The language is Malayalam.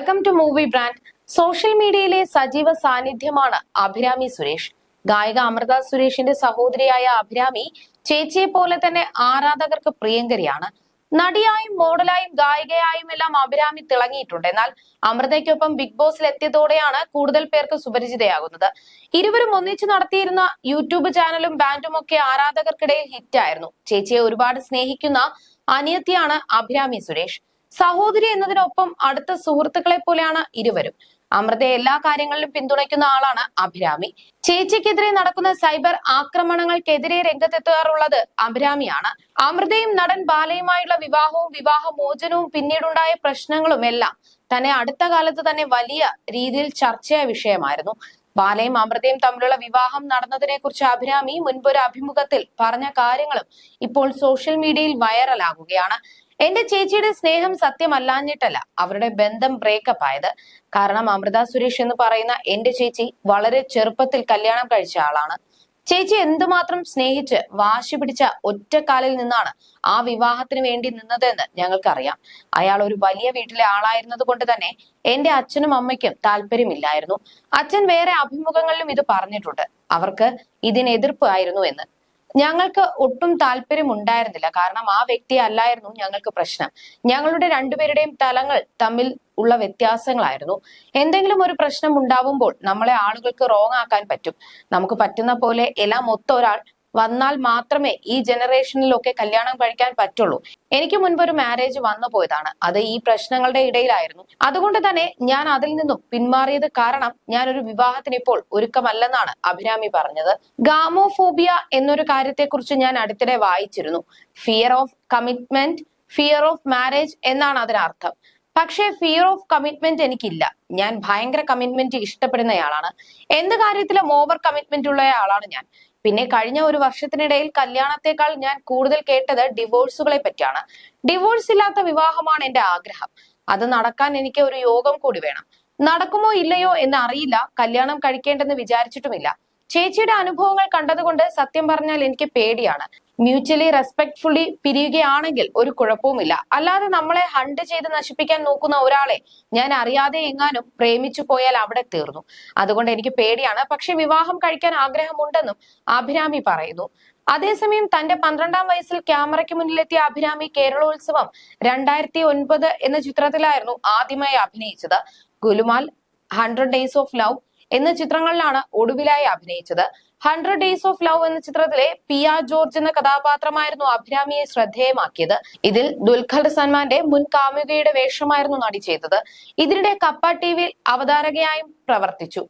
Welcome to movie brand. Social മീഡിയയിലെ സജീവ സാന്നിധ്യമാണ് അഭിരാമി സുരേഷ്. ഗായിക അമൃത സുരേഷിന്റെ സഹോദരിയായ അഭിരാമി ചേച്ചിയെ പോലെ തന്നെ ആരാധകർക്ക് പ്രിയങ്കരിയാണ്. നടിയായും മോഡലായും ഗായികയായും എല്ലാം അഭിരാമി തിളങ്ങിയിട്ടുണ്ട്. എന്നാൽ അമൃതയ്ക്കൊപ്പം ബിഗ് ബോസിൽ എത്തിയതോടെയാണ് കൂടുതൽ പേർക്ക് സുപരിചിതയാകുന്നത്. ഇരുവരും ഒന്നിച്ചു നടത്തിയിരുന്ന യൂട്യൂബ് ചാനലും ബാൻഡും ഒക്കെ ആരാധകർക്കിടയിൽ ഹിറ്റായിരുന്നു. ചേച്ചിയെ ഒരുപാട് സ്നേഹിക്കുന്ന അനിയത്തിയാണ് അഭിരാമി സുരേഷ്. സഹോദരി എന്നതിനൊപ്പം അടുത്ത സുഹൃത്തുക്കളെ പോലെയാണ് ഇരുവരും. അമൃതയെ എല്ലാ കാര്യങ്ങളിലും പിന്തുണയ്ക്കുന്ന ആളാണ് അഭിരാമി. ചേച്ചിക്കെതിരെ നടക്കുന്ന സൈബർ ആക്രമണങ്ങൾക്കെതിരെ രംഗത്തെത്താറുള്ളത് അഭിരാമിയാണ്. അമൃതയും നടൻ ബാലയുമായുള്ള വിവാഹവും വിവാഹമോചനവും പിന്നീടുണ്ടായ പ്രശ്നങ്ങളും എല്ലാം തന്നെ അടുത്ത കാലത്ത് തന്നെ വലിയ രീതിയിൽ ചർച്ചയായ വിഷയമായിരുന്നു. ബാലയും അമൃതയും തമ്മിലുള്ള വിവാഹം നടന്നതിനെ കുറിച്ച് അഭിരാമി മുൻപൊരു അഭിമുഖത്തിൽ പറഞ്ഞ കാര്യങ്ങളും ഇപ്പോൾ സോഷ്യൽ മീഡിയയിൽ വൈറലാകുകയാണ്. എന്റെ ചേച്ചിയുടെ സ്നേഹം സത്യമല്ലാഞ്ഞിട്ടല്ല അവരുടെ ബന്ധം ബ്രേക്കപ്പ് ആയത്. കാരണം അമൃത സുരേഷ് എന്ന് പറയുന്ന എന്റെ ചേച്ചി വളരെ ചെറുപ്പത്തിൽ കല്യാണം കഴിച്ച ആളാണ്. ചേച്ചി എന്തുമാത്രം സ്നേഹിച്ച് വാശി പിടിച്ച ഒറ്റക്കാലിൽ നിന്നാണ് ആ വിവാഹത്തിന് വേണ്ടി നിന്നതെന്ന് ഞങ്ങൾക്കറിയാം. അയാൾ ഒരു വലിയ വീട്ടിലെ ആളായിരുന്നത് കൊണ്ട് തന്നെ എന്റെ അച്ഛനും അമ്മയ്ക്കും താല്പര്യമില്ലായിരുന്നു. അച്ഛൻ വേറെ അഭിമുഖങ്ങളിലും ഇത് പറഞ്ഞിട്ടുണ്ട്. അവർക്ക് ഇതിന് എതിർപ്പ് ആയിരുന്നു എന്ന്. ഞങ്ങൾക്ക് ഒട്ടും താല്പര്യം ഉണ്ടായിരുന്നില്ല. കാരണം ആ വ്യക്തി അല്ലായിരുന്നു ഞങ്ങൾക്ക് പ്രശ്നം. ഞങ്ങളുടെ രണ്ടുപേരുടെയും തലങ്ങൾ തമ്മിൽ ഉള്ള വ്യത്യാസങ്ങളായിരുന്നു. എന്തെങ്കിലും ഒരു പ്രശ്നം ഉണ്ടാവുമ്പോൾ നമ്മളെ ആളുകൾക്ക് റോങ് ആക്കാൻ പറ്റും. നമുക്ക് പറ്റുന്ന പോലെ എല്ലാം ഒരാൾ വന്നാൽ മാത്രമേ ഈ ജനറേഷനിലൊക്കെ കല്യാണം കഴിക്കാൻ പറ്റുള്ളൂ. എനിക്ക് മുൻപ് ഒരു മാരേജ് വന്നു പോയതാണ്. അത് ഈ പ്രശ്നങ്ങളുടെ ഇടയിലായിരുന്നു. അതുകൊണ്ട് തന്നെ ഞാൻ അതിൽ നിന്നും പിന്മാറിയത് കാരണം ഞാൻ ഒരു വിവാഹത്തിന് ഇപ്പോൾ ഒരുക്കമല്ലെന്നാണ് അഭിരാമി പറഞ്ഞത്. ഗാമോഫോബിയ എന്നൊരു കാര്യത്തെക്കുറിച്ച് ഞാൻ അടുത്തിടെ വായിച്ചിരുന്നു. Fear of commitment, fear of marriage എന്നാണ് അതിനർത്ഥം. പക്ഷേ ഫിയർ ഓഫ് കമ്മിറ്റ്മെന്റ് എനിക്കില്ല. ഞാൻ ഭയങ്കര കമ്മിറ്റ്മെന്റ് ഇഷ്ടപ്പെടുന്നയാളാണ്. എന്ത് കാര്യത്തിലും ഓവർ കമ്മിറ്റ്മെന്റ് ഉള്ള ആളാണ് ഞാൻ. പിന്നെ കഴിഞ്ഞ ഒരു വർഷത്തിനിടയിൽ കല്യാണത്തെക്കാൾ ഞാൻ കൂടുതൽ കേട്ടത് ഡിവോഴ്സുകളെ പറ്റിയാണ്. ഡിവോഴ്സ് ഇല്ലാത്ത വിവാഹമാണ് എന്റെ ആഗ്രഹം. അത് നടക്കാൻ എനിക്ക് ഒരു യോഗം കൂടി വേണം. നടക്കുമോ ഇല്ലയോ എന്ന് അറിയില്ല. കല്യാണം കഴിക്കേണ്ടെന്ന് വിചാരിച്ചിട്ടുമില്ല. ചേച്ചിയുടെ അനുഭവങ്ങൾ കണ്ടതുകൊണ്ട് സത്യം പറഞ്ഞാൽ എനിക്ക് പേടിയാണ്. മ്യൂച്വലി റെസ്പെക്ട്ഫുള്ളി പിരിയുകയാണെങ്കിൽ ഒരു കുഴപ്പവുമില്ല. അല്ലാതെ നമ്മളെ ഹണ്ട് ചെയ്ത് നശിപ്പിക്കാൻ നോക്കുന്ന ഒരാളെ ഞാൻ അറിയാതെ എങ്ങാനും പ്രേമിച്ചു പോയാൽ അവിടെ തീർന്നു. അതുകൊണ്ട് എനിക്ക് പേടിയാണ്. പക്ഷെ വിവാഹം കഴിക്കാൻ ആഗ്രഹമുണ്ടെന്നും അഭിരാമി പറയുന്നു. അതേസമയം തന്റെ 12ാം വയസ്സിൽ ക്യാമറയ്ക്ക് മുന്നിലെത്തിയ അഭിരാമി കേരളോത്സവം 2009 എന്ന ചിത്രത്തിലായിരുന്നു ആദ്യമായി അഭിനയിച്ചത്. ഗുലുമാൽ, 100 ഡേയ്സ് ഓഫ് ലവ് എന്ന ചിത്രങ്ങളിലാണ് ഒടുവിലായി അഭിനയിച്ചത്. 100 ഡേയ്സ് ഓഫ് ലവ് എന്ന ചിത്രത്തിലെ പിയ ജോർജ് എന്ന കഥാപാത്രമായിരുന്നു അഭിരാമിയെ ശ്രദ്ധേയമാക്കിയത്. ഇതിൽ ദുൽഖർ സൽമാന്റെ മുൻ കാമുകിയുടെ വേഷമായിരുന്നു നടി ചെയ്തത്. ഇതിനിടെ കപ്പ ടിവിയിൽ അവതാരകയായും പ്രവർത്തിച്ചു.